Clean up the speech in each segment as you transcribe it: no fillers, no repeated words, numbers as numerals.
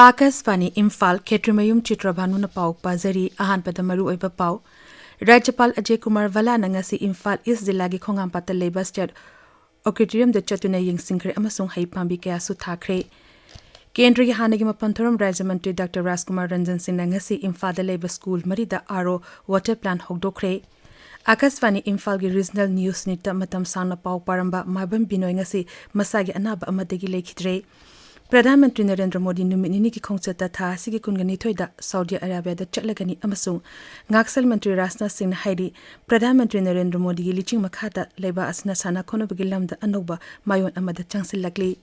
Akasvani Imphal Chitrabhanu Chitrabhanu na pau pazari ahan padamaru oiba pau Rajapal Ajay Kumar Vala na ngasi Imphal East Zilagi Khongam Pata Labor State Auditorium de Chatuna Ying Singre amasung haipambi kaya su thakre Kendriya Hanagi Mapantharam Rajamantri Dr. Raskumar Ranjan Singh na ngasi Imphal Labor School Marida Aro Water Plant Hogdokre Akasvani Imphal gi Regional News Nita matam sana pau paramba mabam binoy ngasi masagi anaba amadagi lekhidre Pradhanmantri Narendra Modi numinini ki khongchata tha sigi kungani thoida Saudi Arabia da chatlagani amasung ngaksal mantri Rajnath Singh haidi Pradhanmantri Narendra Modi gi liching makhata leba asna sana khono bagi lamda anoba mayon amada changsil lakli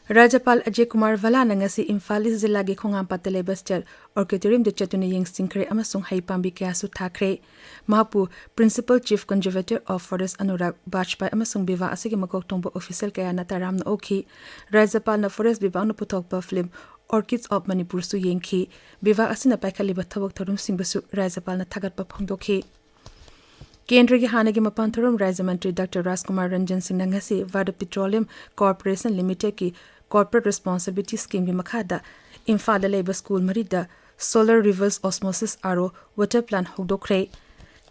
Rajapal Ajay Kumar Vala na ngasi Imphal Zilagi Khongam Pata Labor State Auditorium de Chatuna Ying Singre amasung haipambi kaya su thakre Mahapu Principal Chief Conservator of Forest Anurag Bajpai amasung biwa asigi magok tongbo official kaya na taram na okhi Rajapal na Forest biwa na puthokpa film Orchids of Manipur su yengki biwa asina paikhaliba thabok thorum singbasu Rajapal na thagatpa phongdokhi Kendriya Hanagi Mapantharam Rajamantri Dr. Raskumar Ranjan Singh na ngasi Vada Petroleum Corporation Limited ki Corporate Responsibility Scheme ki makhada Imphal Labor School Marida Solar Reverse Osmosis Aro Water Plant Hogdokre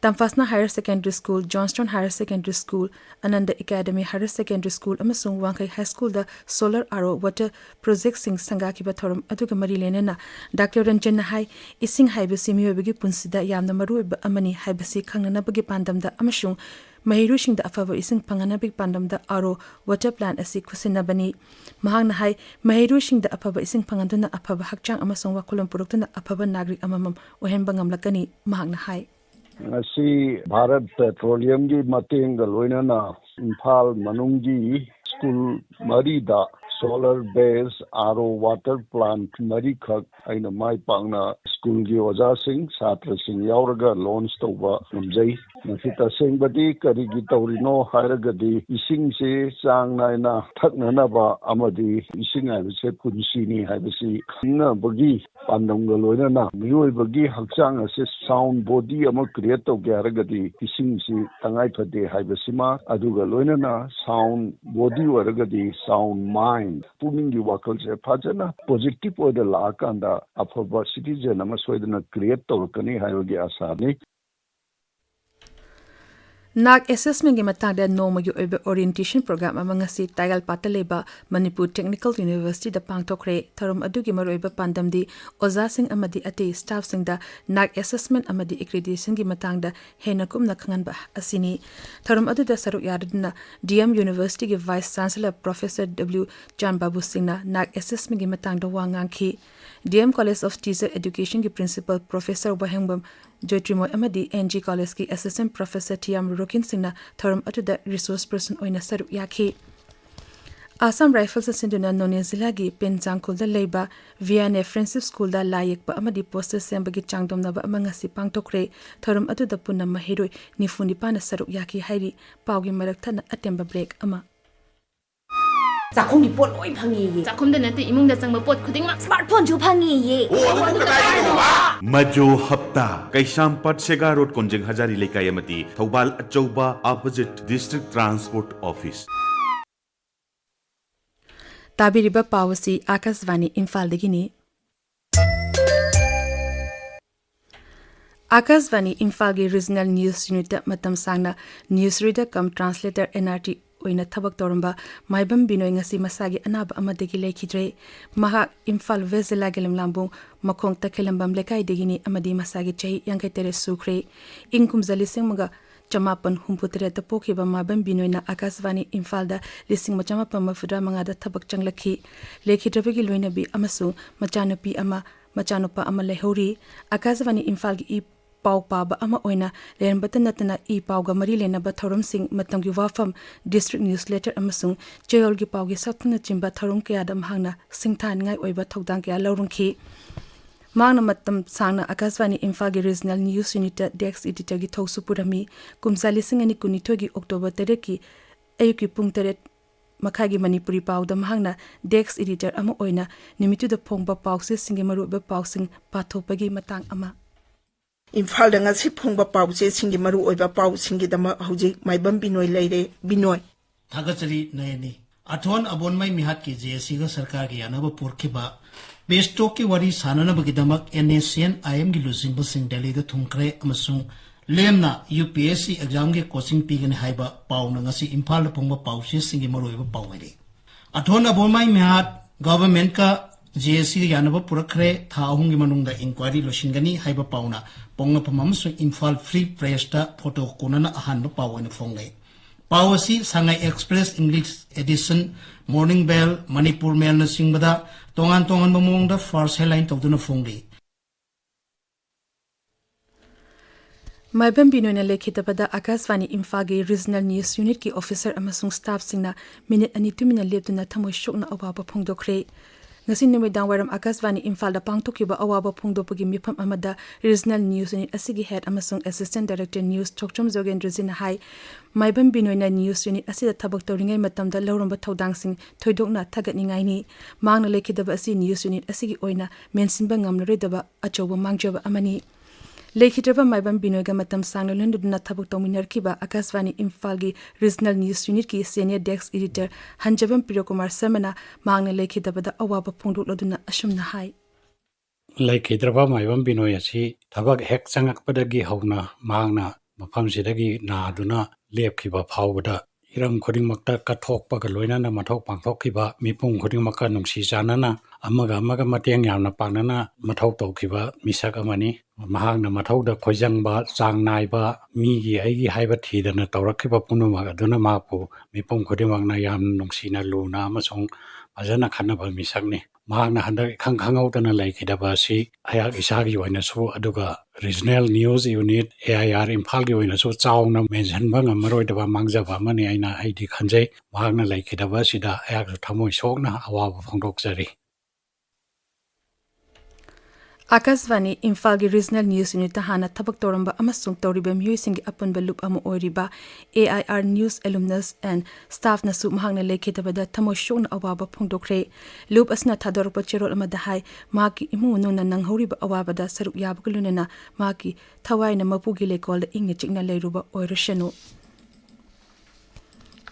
Tamfasna Higher Secondary School, Johnstone Higher Secondary School, Ananda Academy Higher Secondary School amasung Wangkai High School da Solar Aro Water Project sing sangaki bathorum aduga mari lenena Dr. Ranjan na hai ising haibasi miyobagi punsida yamna maruiba amani haibasi khangnana bagi pandamda amasung Mahirusing da afaba ising panganabig pandamda Aro Water Plant asi kusinabani mahang na hai mahirusing da afaba ising panganduna afaba hakchang amasung wakulong produktuna afaba nagrik amamam ohen bangamlakani mahang na hai Asi Bharat Petroleum gi mating galwina na Imphal manungji school marida solar based RO water plant marikhak aina mai pangna school gi oja sing chhatra sing yauraga launch tawba namjai nasita sing badi kari gi tawrino hairagadi ising se chang naina thakna na ba amadi ising ai se punsi ni haibasi na bagi pandam galwina na mioi bagi hakchang ase sound body ama create to garagadi ising si tangai phade haibasima aduga loina na sound body waragadi sound mind puning gi wakal se phajana positive oida la kanda afaba citizen ama soidana create to kani hayogi asa ni Nag assessment gi matangda nomagi oibe orientation program amangasi Taigal Pataleba Manipur Technical University da pangtokre tharum adugi maroiba pandamdi oza sing amadi ate staff sing da nag assessment amadi accreditation gi matangda hena kumna khanganba asini tharum adu da saruk yadna DM University gi Vice Chancellor Professor W Chan Babu Singh na nag assessment gi matangda wangangki DM College of Teacher Education gi Principal Professor Waikhom Joitrimo amadi NG College ki Assistant Professor Tiam Rokin Singh na tharum atuda resource person oina saru yakhi Assam Rifles Sinduna Noni Zilagi Penjangkul da Leiba VNF Friendship School da Layek ba amadi poster sembagi changdom na ba amangasi pangtokre tharum atuda punna mahiroi nifuni pana saru yakhi hairi pawgi marakta na atemba break ama Zakum ni pot oi phangi ye. Zakum da nate imung da changba pot khuding ma Smartphone ju phangi ye. Majo hapta Kaishampat Sega Road Konjeng Hazari Lekai amati Thoubal Achouba opposite District Transport Office. Tabiriba Pawasi Akasvani Imphal degini Akasvani Imphal gi Regional News Unit matam sangna Newsreader Ksh Translator NRT oina thabak toramba maibam binoi ngasi masagi anaba amadegi lekhidre maha Imphal West Lagelem Lambung makhong takhelambam lekai degini amadi masagi chahi yangai tere sukre ingkum zali singmaga chamapan humputre ta pokhiba mabam binoi na Akasvani Imphal da lising machamapan mafudra manga da thabak changlakhi lekhidrebegi loina bi amasu machanupi ama machanupa ama lehori Akasvani Imphal gi pau paba ama oina lenbatan natana I pauga mari lena ba thorum sing matamgi wafam district newsletter amasung cheyol gi paugi satna chimba thorum kya dam hangna singthan ngai oiba thodang kya lorungki mangna matam sangna Akasvani Imphal gi regional news unit desk editor gi thosu purami kumsali singani kunitho gi October 3 ki ayuki pung 3 makhagi Manipuri pawdam hangna desk editor ama oina nimitu da phongba pawse singi maru ba pawsing pathopagi matang ama Imphal ngasi phongba pause singi maru oiba pau singi dama hauji maibam binoi leire binoi Thagachari nayani athon abon mai mihat ki JSC ga sarkar gi anaba purkhiba bestok ki wari sanana bagidamak NSN IM gi losing basing Delhi da thungkre amasung lemna UPSC exam gi coaching pigani haiba pauna ngasi Imphal phongba pause singi maru oiba pawari athon abon mai mihat government ka JSC yanaba purakre tha ahungi manungda inquiry losingani haiba pauna ponga pamamsu Imphal Free Press ta photo konana ahanba pawani fongai Pawasi Sangai Express English Edition Morning Bell Manipur Mail na singbada tongan mamongda first headline tawduna fongai Maibam Binoina lekhitabada Akasvani Imphagi Regional News Unit ki officer amasung staff singna minute ani 2 minute leptuna thamoi shokna awaba phongdokre ngasi numidang waram Akasvani Imphal da pangthokiba awaba phongdopagi mifam amada Regional News Unit asigi head amasung Assistant Director News Chokchom Jogendra Jina hai Maibam Binoina News Unit asida thabak tawringai matamda lawramba thodang sing thoidokna thagatningai ni mangna lekhidaba asi News Unit asigi oina mensinba ngamnaredaba achoba mangjaba amani Lekhitraba Maibam Binoiga matam sangna lunduna thabuk tominar kiba Akasvani Imphal gi Regional News Unit ki Senior Desk Editor Hanjabam Pirokumar Samana mangna lekhitabada awaba phongdok loduna ashumna hai Lekhitraba Maibam Binoi asi thabak hek changakpadagi hauna mangna mafamsidagi naaduna lepkhiba phawbada iram khodingmakta kathokpaga loinana mathok pangthokkiba mipung khodingmakka nungsi janana amaga mateng yamna pangnana mathok tawkhiba misak amani mahangna mathauda khojangba changnaiba migi aigi haiba thidana tawrakhiba punuma aduna mapu mipung khodingmakna yam nungsina luna amasong ajana khanaba misakni mahangna handak khangkhangawtana laikhidaba si ayak isagi oinasu aduga Regional News Unit AIR Imphal gi oinasu chawna mentionba ngamaroidaba mangjaba mani aina aidi khanjai mahangna laikhidaba sida ayak thamoi sokna awaba phongdokjari Akasvani Imphal gi Regional News Unit hana thabak toramba amasung toriba miyoi apunba loop amu oiriba AIR News alumnus and staff na su mahangna lekhitabada thamo shokna awaba phongdokre loop asna thadorpa cherol amada hai maki imununa nanghoriba awabada saruk yabagulunena maki thawaina mapugi lekol inge chikna leiruba oirashanu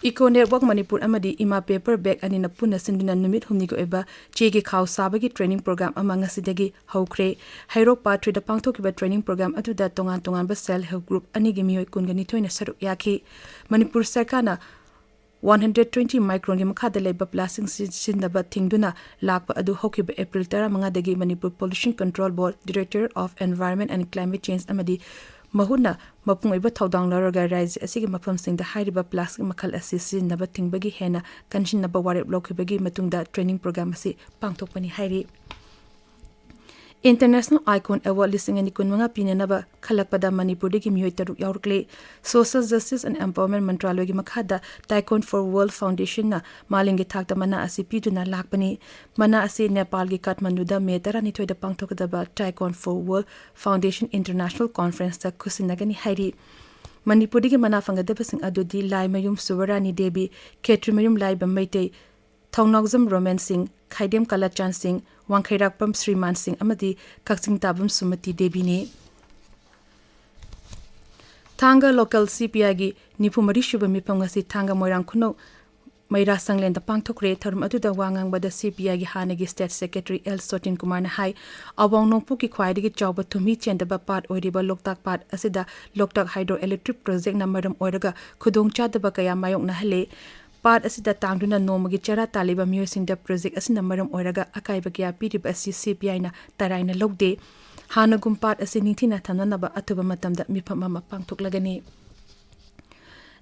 Eco Network Manipur amadi ima paper bag anina puna sinduna numit humni go eba chege khaw sabagi training program amanga sidagi hawkre hairok pa 3 da pangthokiba training program atuda tongan ba self help group anigi miyoi kungani thoina saruk yakhi Manipur sarkana 120 micron gi makhada leba plastic sindaba thingduna lakpa adu hokiba April 15 dagi Manipur Pollution Control Board Director of Environment and Climate Change amadi Mahuna mapung iba thaudang laraga rise asigi mafam singda hairiba plastic makhal assisi naba tingbagi hena kanshin naba warep lokibagi matungda training program asi pangthokpani hairi International Icon Award listing and kunmanga pinanaba khalakpada Manipur gi miyoi taruk yaurkle Social Justice and Empowerment Mantraloy gi makhada Taikon for World Foundation na malingi thakta mana asi piduna lakpani mana asi Nepal gi Kathmandu da metara ni thoida pangthokdaba Taikon for World Foundation International Conference ta kusinagani hairi Manipur gi mana fangadaba sing adudi lai mayum Suwarani Devi Ketrimayum lai bamaitei Thongnogzam Romancing Khaidem Kalachan Singh Wangkhairakpam Sriman Singh amadi Kaksing Tabam Sumati Devi ne Thanga local CPI gi Nipumari Shuba Mipangasi Thanga Moirang Khuno Maira Sanglen da pangthokre tharum aduda wangang bada CPI gi hanagi State Secretary L Sotin Kumar na hai awang nongpu ki khwaidagi chawba thumi chendaba part oiriba Loktak part asida Loktak Hydroelectric Project na maram oiraga khudongcha daba kaya mayok na hale part asida tangduna nomagi chara taliba myosinda project asina maram oiraga akaiba kya pirib asi CPI na taraina logde hanagum part asini thina thananaba atuba matamda miphamama pangthoklagani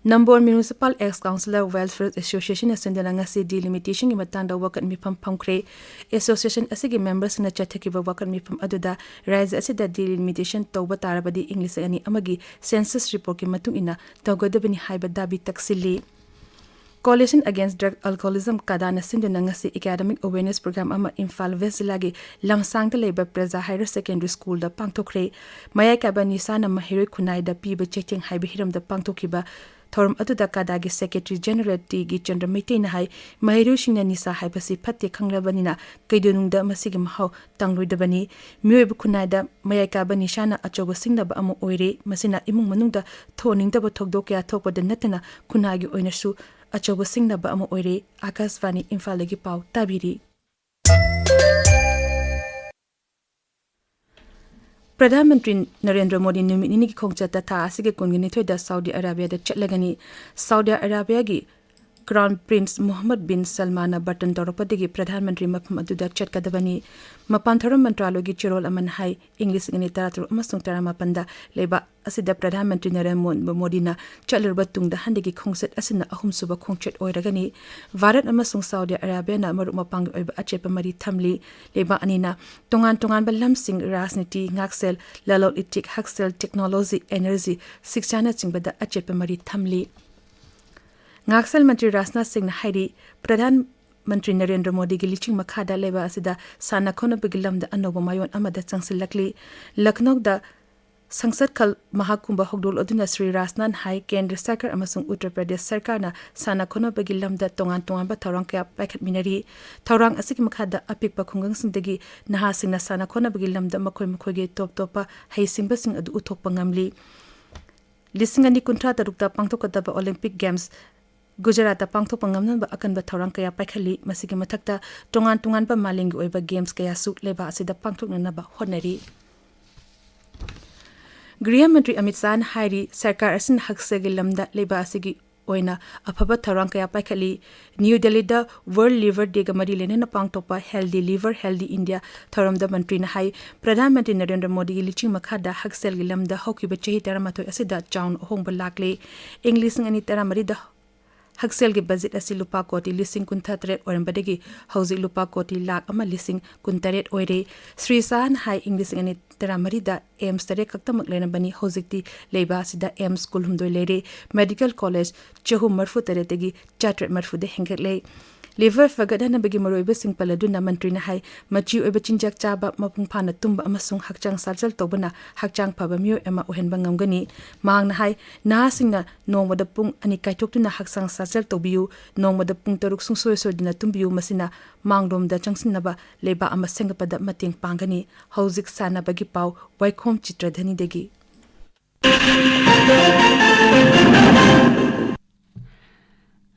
Number Municipal Ex-Councillor Welfare Association asindana ngasi delimitation gi matanda wakan mifam phamkre association asigi members na chathakiba wakan mifam aduda rise asida delimitation tawba tarabadi English ani amagi census report ki matung ina tawgadabani haiba dabi taksili Coalition Against Drug Alcoholism kadana sinduna ngasi academic awareness program ama Imphal West lagi lamsang leba Preza Higher Secondary School da pangthokre maya kabani sana mahiroi khunai da piba checheng haiba hiram da pangthokiba Thorum aduda kadagi Secretary General T gi Chandra Maitain hai Mahiru Shingna Nisa haibasi phatte khangrabanina kaidunungda masigi mahau tangruidabani myoib khunada mayaka bani shana achoba singnaba amu oire masina imung manungda thoningdaba thokdo kya thokpada natana khunagi oinasu achoba singnaba amu oire Akashvani Imphal lagi pau tabiri Pradhanmantri Narendra Modi numit nini ki khongchata tha asige kongini thoida Saudi Arabia da chatlagani Saudi Arabia gi Crown Prince Mohammed bin Salman Button Toropadi gi Pradhanmantri mafam aduda chatkadabani Mapantharam Mantralo gi chirol aman hai English ngani taratru amasung taramapanda leba asida Pradhanmantri Narendra Modi na chatlerba tungda handigi khongset asina ahum suba khongchet oiragani Bharat amasung Saudi Arabia na maru mapang oiba achepa mari thamli leba anina tongan ba lamsing rajniti ngaksel lalol itik haksel technology energy sikchana chingbada achepa mari thamli Ngaksal Mantri Rajnath Singh na hairi Pradhan Mantri Narendra Modi gi liching makhada leba asida sana khona bigilam da anoba mayon amada changsilakli Lucknow da Sangsad Khal Mahakumbha Hogdol aduna Sri Rajnath hai Kendra Sarkar amasung Uttar Pradesh Sarkar na sana khona bigilam da tongan ba thorang kya paikhat minari thorang asik makhada apikpa khungang singdagi naha singna sana khona bigilam da makhoi ge top hai singba sing adu uthokpa ngamli Lisingani kuntra tarukta pangthokadaba Olympic Games Gujarat pangthok pangamnan ba akan ba thorang kaya paikhali masigi mathakta tongan ba malingi oiba games kaya su leba asida pangthok na ba honari Griha Mantri Amit Shah hairi sarkar asin haksegi lamda leba asigi oina aphaba thorang kaya paikhali New Delhi da World Liver Day ga mari lena pangthokpa Healthy Liver Healthy India thoram da mantri na hai Pradhan Mantri Narendra Modi gi liching makhada haksel gi lamda hokiba chehi taramathoi asida chaun hongba lakle English ngani taramari da Haksel ge budget asi lupa koti lising kunthatret orambadegi hausi lupa koti lak ama lising kuntaret oire Sri Sahan hai English ngani taramari da AIMS tare kaktamak lena bani hausiti leiba sida AIMS school humdoi lere medical college chehum marfu tare tegi chatret marfu de hengetle Liver fagadana bagi maroiba singpaladuna mantri na hai machi oiba chinjak chaba mapung phana tumba amasung hakchang sarjal tobana hakchang phaba myo ema ohenba ngamgani mang na hai na singna nongmada pung ani kaitoktu na haksang sarjal tobiu nongmada pung taruk sung soy dina tumbiu masina mangrom da changsinaba leba ama sengapada mating pangani hauzik sana bagi pau Waikhom Chitradhani degi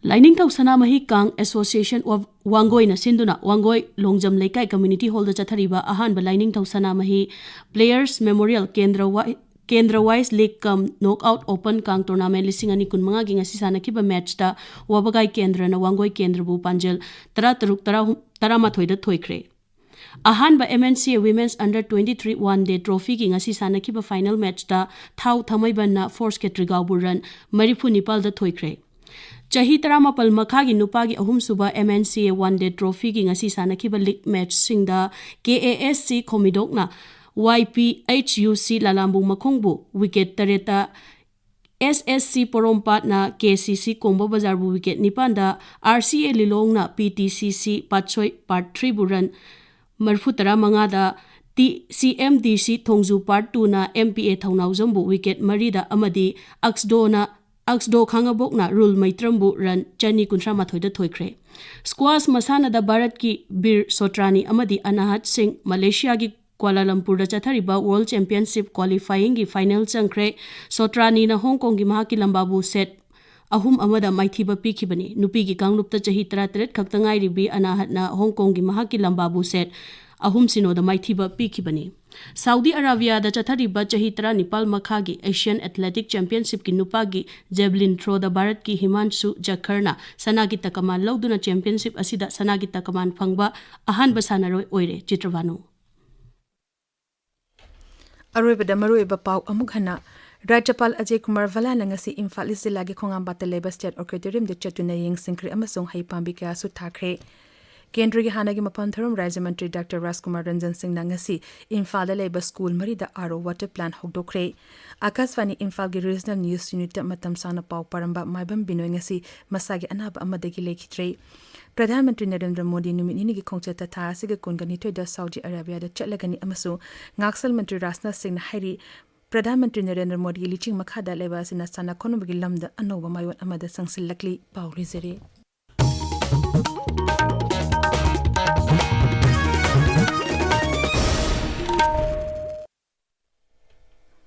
Lining Tau Sanamahi Kang Association of Wangoi na Sinduna Wangoi Longjam Laikai Community Hall da Chathariba Ahan ba Lining Tau Sanamahi Players Memorial Kendra Wise League Kam Knockout Open Kang Tournament lisingani kunmanga gi ngasi sanakiba match ta Wabagai Kendra na Wangoi Kendra bu Panjel taramathoi da thoikre Ahan ba MNCA Women's Under 23 One Day Trophy gi ngasi sanakiba final match ta Thau Thamaiban na Force Ketrigau Buran Maripu Nipal da thoikre Chahi taramapal makhagi nupagi ahum suba MNCA One Day Trophy gi ngasi sanakiba league match singda KASC Komidokna YPHUC Lalambu Makhongbu wicket tareta SSC Porompat na KCC Kombo Bazar bu wicket nipanda RCA Lilong na PTCC Patchoi Part 3 buran marfutara mangada CMDC Thongju Part 2 na MPA Thaunau Jambu wicket marida amadi Axdo Khangabok na rule maitrambu ran chani kuntra mathoida thoikre Squash masana da Bharat ki Bir Sotrani amadi Anahat Singh Malaysia gi Kuala Lumpur da chathariba World Championship qualifying gi final changkre Sotrani na Hong Kong gi mahaki lambabu set ahum amada maithiba pikhibani nupi gi kanglupta chahi 33 khaktangai ribi Anahat na Hong Kong gi mahaki lambabu set ahum sino da maithiba pikhibani Saudi Arabia da chathariba chahi 19 makhagi Asian Athletic Championship ki nupagi javelin throw da Bharat ki Himanshu Jakharna sanagi takaman lauduna championship asida sanagi takaman phangba ahan basanaroi oire Chitrabhanu Aroibada maroiba pau amughana Rajapal Ajay Kumar Valana ngasi Imphal Zilagi Khongamba Teleba State Orchidarium de Chatuna Ying Singkri amasung haipambi kaya su thakre Kendra gi hanagi mapantharum Rajya Mantri Dr. Rajkumar Ranjan Singh ngasi Imphal Labor School Marida RO Water Plan Hogdokre Akashvani Imphal gi Regional News Unit matam sana pau paramba maibam binoi ngasi masagi anaba amadagi lekhitre Pradhan Mantri Narendra Modi numit nini gi khongchata tha asiga kongani toida Saudi Arabia da chatlagani amasu Ngaksal Mantri Rajnath Singh hairi प्रधानमंत्री Narendra Modi lynching मखादा लेबा सिना साना खोनबगी lambda अनोबा मायोन अमदा संगसिलकली पाउलिजरे